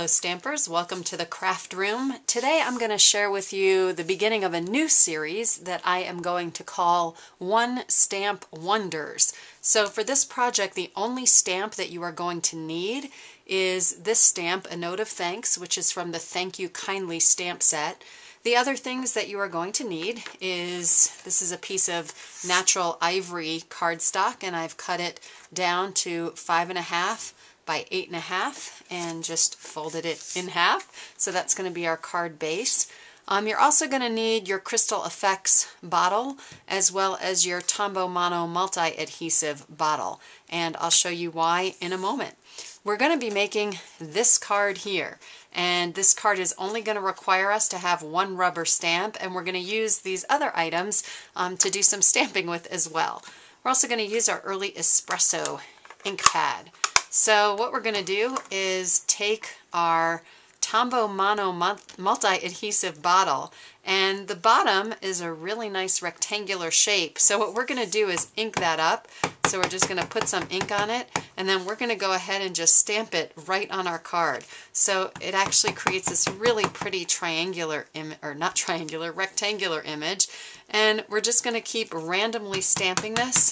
Stampers, welcome to the craft room. Today I'm going to share with you the beginning of a new series that I am going to call One Stamp Wonders. So for this project, the only stamp that you are going to need is this stamp, A Note of Thanks, which is from the Thank You Kindly stamp set. The other things that you are going to need is, this is a piece of natural ivory cardstock, and I've cut it down to 5.5 by 8.5 and just folded it in half. So that's going to be our card base. You're also going to need your Crystal Effects bottle as well as your Tombow Mono multi-adhesive bottle, and I'll show you why in a moment. We're going to be making this card here, and this card is only going to require us to have one rubber stamp, and we're going to use these other items to do some stamping with as well. We're also going to use our Early Espresso ink pad. So what we're going to do is take our Tombow Mono multi-adhesive bottle, and the bottom is a really nice rectangular shape. So what we're going to do is ink that up. So we're just going to put some ink on it, and then we're going to go ahead and just stamp it right on our card. So it actually creates this really pretty triangular rectangular image, and we're just going to keep randomly stamping this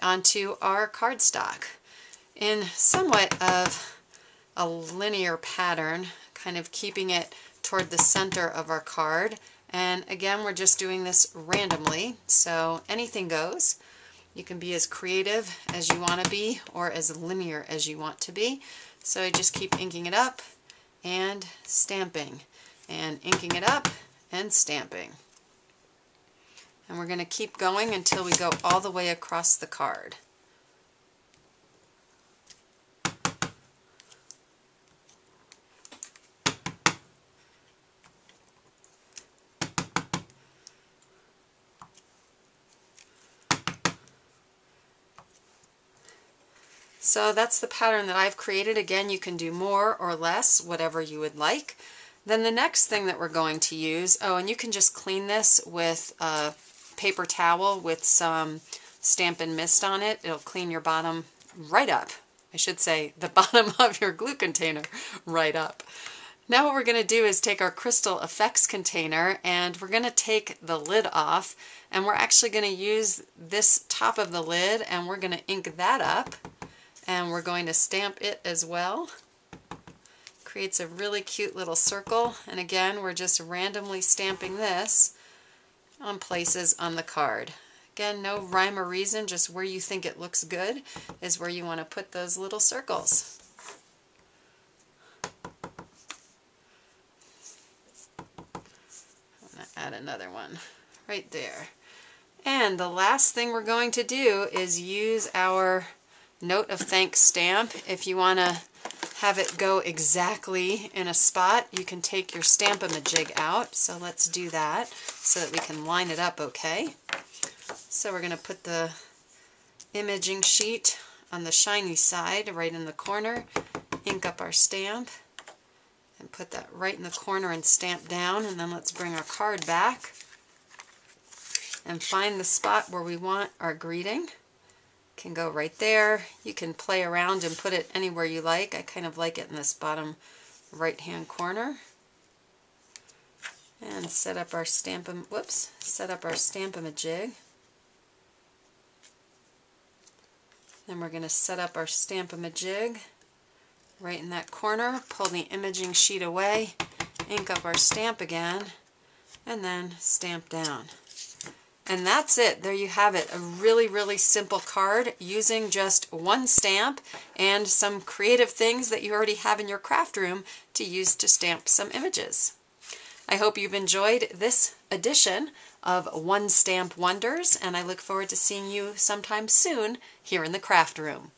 onto our cardstock in somewhat of a linear pattern, kind of keeping it toward the center of our card. And again, we're just doing this randomly, so anything goes. You can be as creative as you want to be or as linear as you want to be. So I just keep inking it up and stamping, and inking it up and stamping. And we're going to keep going until we go all the way across the card. So that's the pattern that I've created. Again, you can do more or less, whatever you would like. Then the next thing that we're going to use, and you can just clean this with a paper towel with some Stampin' Mist on it. It'll clean your bottom right up. I should say the bottom of your glue container right up. Now what we're going to do is take our Crystal Effects container, and we're going to take the lid off, and we're actually going to use this top of the lid, and we're going to ink that up. And we're going to stamp it as well. Creates a really cute little circle, and again we're just randomly stamping this on places on the card. Again, no rhyme or reason, just where you think it looks good is where you want to put those little circles. I'm going to add another one right there. And the last thing we're going to do is use our Note of Thanks stamp. If you want to have it go exactly in a spot, you can take your Stamp-A-Ma-Jig out. So let's do that so that we can line it up okay. So we're going to put the imaging sheet on the shiny side right in the corner, ink up our stamp, and put that right in the corner and stamp down. And then let's bring our card back and find the spot where we want our greeting. Can go right there. You can play around and put it anywhere you like. I kind of like it in this bottom right hand corner. And set up our Stamp-A-Ma-Jig. Then we're going to set up our Stamp-A-Ma-Jig right in that corner. Pull the imaging sheet away, ink up our stamp again, and then stamp down. And that's it. There you have it. A really, really simple card using just one stamp and some creative things that you already have in your craft room to use to stamp some images. I hope you've enjoyed this edition of One Stamp Wonders, and I look forward to seeing you sometime soon here in the craft room.